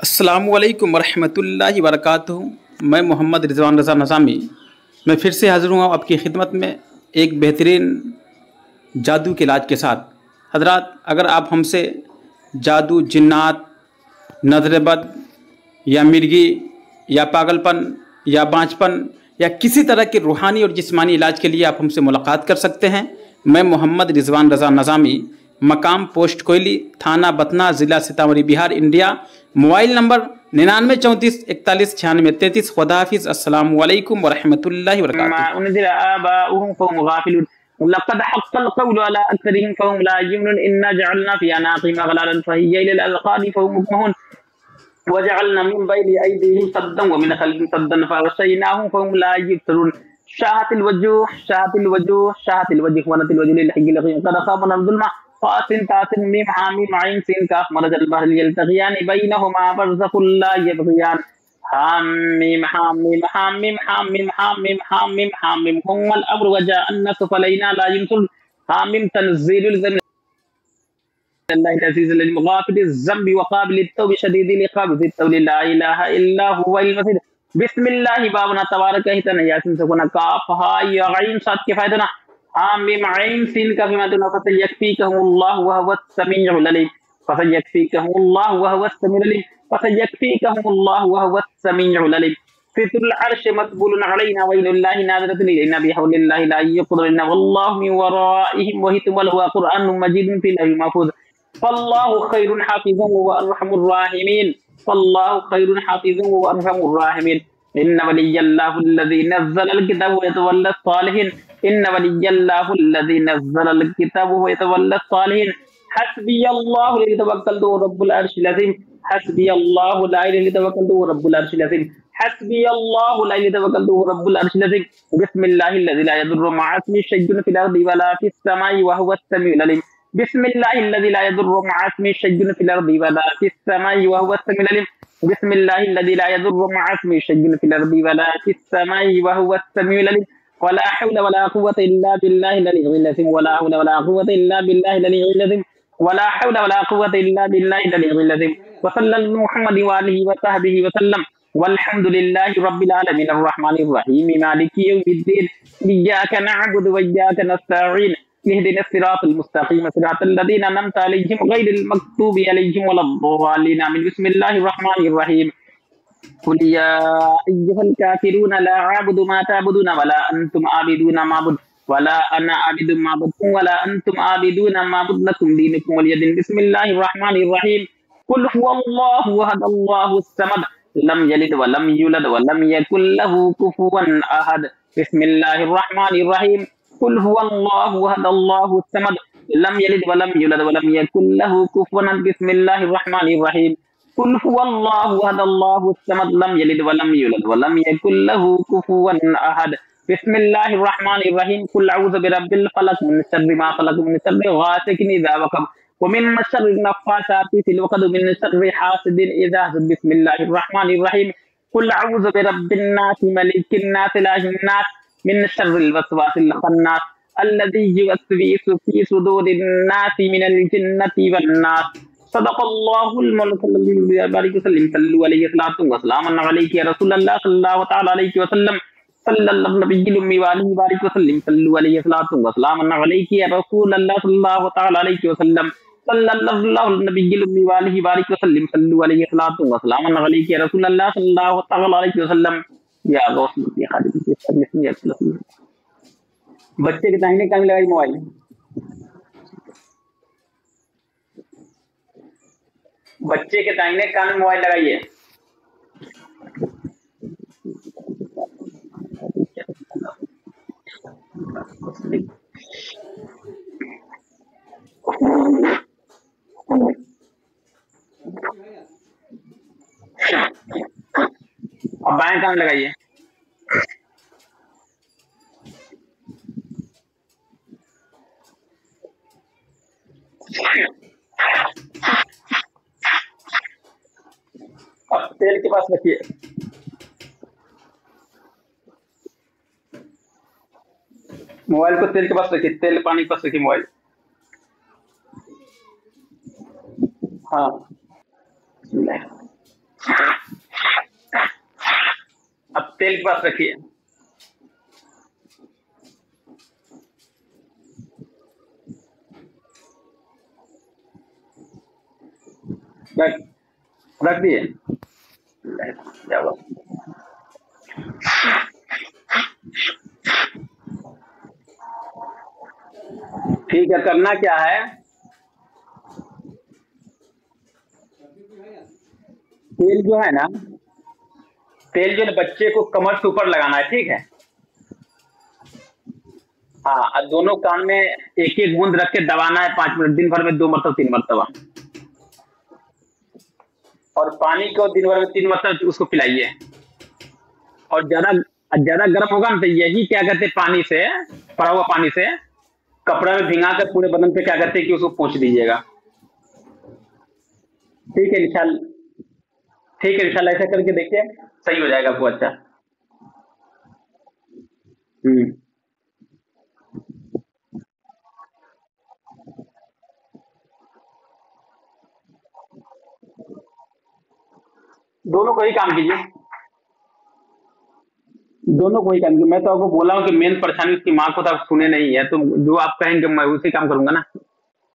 अस्सलामुअलैकुम वरहमतुल्लाहि वबरकातुहू। मैं मोहम्मद रिजवान रज़ा नज़ामी मैं फिर से हाज़िर हुआ आपकी खिदमत में एक बेहतरीन जादू के इलाज के साथ। हज़रात, अगर आप हमसे जादू, जिन्नात, नज़र बद या मिर्गी या पागलपन या बांझपन या किसी तरह के रूहानी और जिस्मानी इलाज के लिए आप हमसे मुलाकात कर सकते हैं। मैं मोहम्मद रिजवान रज़ा नज़ामी, मकाम पोस्ट कोयली, थाना बतना, ज़िला Sitamarhi, Bihar, India. Mobile number 9934419633। खुदा हाफिज़। अस्सलामु अलैकुम वरहमतुल्लाहि वबरकातुहू। लक़द हक़्क़ल क़ौलु अला अक्सरिहिम फ़हुम ला युमिनून इन्ना जअलना फ़ी अनाक़िहिम अग़लालन फ़हिय इलल अज़क़ानि फ़हुम मुक़महून वजअलना मिन बैनि अयदीहिम सद्दन व मिन ख़ल्फ़िहिम सद्दन फ़अग़शयनाहुम फ़हुम ला युबसिरून। शाहतिल वजूह शाहतिल वजूह शाहतिल वजह वनतिल वजह लिल हय्यिल क़य्यूम क़द ख़ाब मन ज़ुल्मा क़ासिन तासिन मीम हामिम ऐन सीन काफ़ मरजल बहर यल्तक़ियान बैनहुमा बरज़ख़ुन ला यबग़ियान। हामिम हामिम हामिम हामिम हामिम हामिम हामिम हुम्मल अम्रु वजअन्ना फ़लैना ला युनसुरून। हामिम तनज़ीलुल अज़ीज़िल अलीम ग़ाफ़िरिज़ ज़ंबि व क़ाबिलित तौबि शदीदिल इक़ाब ज़ित तौली ला इलाहा इल्ला हुवल मसीह। बिस्मिल्लाहि बाबना तबारक हितना यासीन सकुना काफ हा या गईन सात के फायदना हामिम ऐन सीन का फिमातुना फसयक्फीकहुमुल्लाहु व हुवस समीउल अलीम फसयक्फीकहुमुल्लाहु व हुवस समीउल अलीम फसयक्फीकहुमुल्लाहु व हुवस समीउल अलीम। फितुल अर्श मक़बूलुन अलैना वइनुल्लाहि नाज़िरतुन इलैना बिहौलिल्लाहि ला युक़दरुना वल्लाहु मिन वराइहिम वहितुम व हुवा क़ुरआनुम मजीदुन फ़ी लौहिल महफ़ूज़। फल्लाहु खैरुन हाफ़िज़न व अरहमुर राहिमीन। फल्लाहु खैरुन हाफ़िज़न व अरहमुर राहिमीन। इन्न वलिय्यल्लाहुल्लज़ी नज़्ज़लल किताब व यतवल्लस सालिहीन। इन्न वलिय्यल्लाहुल्लज़ी नज़्ज़लल किताब व यतवल्लस सालिहीन। हस्बियल्लाहु ला तवक्कलतु रब्बुल अर्शिल अज़ीम। हस्बियल्लाहु ला इलाहा इल्ला तवक्कलतु रब्बुल अर्शिल अज़ीम। हस्बियल्लाहु ला इलाहा इल्ला तवक्कलतु रब्बुल अर्शिल अज़ीम। बिस्मिल्लाहिल्लज़ी ला यदुर्रु म'a इस्मिही शय'उन फ़िल अर्दि वला फ़िस समाई व हुवस समीउल अलीम। बिस्मिल्लाहिल्लज़ी ला यदुर्रु म'a इस्मिही शय'उन फ़िल अर्दि वला फ़िस समाई व हुवस समीउल अलीम। बिस्मिल्लाहिल्लज़ी ला यदुर्रु म'a इस्मिही शय'उन फ़िल अर्दि वला फ़िस समाई व हुवस समीउल अलीम। वला हौला वला कुव्वता इल्ला बिल्लाहिल अलिय्यिल अज़ीम। वला हौला वला कुव्वता इल्ला बिल्लाहिल अलिय्यिल अज़ीम। वला हौला वला कुव्वता इल्ला बिल्लाहिल अलिय्यिल अज़ीम। व सल्लल्लाहु मुहम्मदिन व आलिहि व सहबिहि व सल्लम। वल्हम्दुलिल्लाहि रब्बिल आलमीन अर्रहमानिर रहीम मालिकि यौमिद्दीन। इय्याका नअबुदु व इय्याका नस्तईन। इहदिनस सिरातल मुस्तक़ीम सिरातल लज़ीना अनअमता अलैहिम गैरिल मग़्दूबि अलैहिम वलद्दालिन। आमीन। बिस्मिल्लाहिर रहमानिर रहीम। कुल या अय्युहल काफ़िरून ला अअबुदु मा तअबुदून वला अंतुम आबिदून मा अअबुदु वला अना आबिदुम मा अअबुदतुम वला अंतुम आबिदून मा अअबुदु लकुम दीनुकुम वलिय दीन। बिस्मिल्लाहिर रहमानिर रहीम। कुल हुवल्लाहु अहद अल्लाहुस समद लम यलिद व लम यूलद व लम यकुल लहू कुफुवन अहद। बिस्मिल्लाहिर रहमानिर रहीम। कुल हुवल्लाहु अहद अल्लाहुस समद लम यलिद व लम यूलद व लम यकुल लहू कुफुवन अहद। बिस्मिल्लाहिर रहमानिर रहीम। कुल हुवल्लाहु अहद अल्लाहुस समद लम यलिद व लम यूलद व लम यकुल लहू कुफुवन अहद। बिस्मिल्लाहिर रहमानिर रहीम। कुल अऊज़ु बिरब्बिल फलक मिन शर्रि मा खलक मिन शर्रि गासिकिन इज़ा वक़ब व मिन शर्रि नफ़्फ़ासाति फ़िल उक़द मिन शर्रि हासिदिन इज़ा हसद। बिस्मिल्लाहिर रहमानिर रहीम। कुल अऊज़ु बिरब्बिन नास मलिकिन नास इलाहिन नास मिन शर्रिल वसवासिल खन्नास अल्लज़ी युवस्विसु फ़ी सुदूरिन नासि मिनल जिन्नति वन नास। सदक़ल्लाहुल मौलाना बारिक वसल्लम सल्लु अलैहि सल्लतु व सलामुन अलैका या रसूलल्लाह सल्लल्लाहु तआला अलैहि वसल्लम सल्लल्लाहु नबिय्युल उम्मी व आलिहि बारिक वसल्लम सल्लु अलैहि सल्लतु व सलामुन अलैका या रसूलल्लाह सल्लल्लाहु तआला अलैहि वसल्लम सल्लल्लाहु नबिय्युल उम्मी व आलिहि बारिक वसल्लम सल्लु अलैहि सल्लतु व सलामुन अलैका या रसूलल्लाह सल्लल्लाहु तआला अलैहि वसल्लम या गौस या खालिद। बच्चे के दाहिने कान में लगाइए मोबाइल। बच्चे के दाहिने कान में मोबाइल लगाइए। अब बाएं कान लगाइए। अब तेल के पास रखिए। मोबाइल को तेल के पास रखिए। तेल पानी के पास रखिए मोबाइल। हाँ अब तेल के पास रखिए। रख रख दिए। चलो ठीक है, करना क्या है, तेल जो है ना, तेल जो है बच्चे को कमर से ऊपर लगाना है, ठीक है। हाँ, और दोनों कान में एक एक बूंद रख के दबाना है 5 मिनट, दिन भर में 2 मरतबा 3 मरतबा। और पानी को दिन भर में 3 मरतबा उसको पिलाइए। और ज्यादा ज्यादा गर्म होगा ना तो यही क्या कहते हैं, पानी से, पड़ा हुआ पानी से कपड़ा में भिंगा कर पूरे बदन पे क्या कहते हैं कि उसको पोंछ दीजिएगा। ठीक है इंशाल्लाह, ठीक है इंशाल्लाह, ऐसा करके देखिए, सही हो जाएगा आपको। अच्छा। हम्म। दोनों को ही काम कीजिए, दोनों को ही काम कीजिए। मैं तो आपको बोला हूँ कि मेन परेशानी उसकी माँ को तो आप सुने नहीं है, तो जो आप कहेंगे मैं उसी काम करूंगा ना।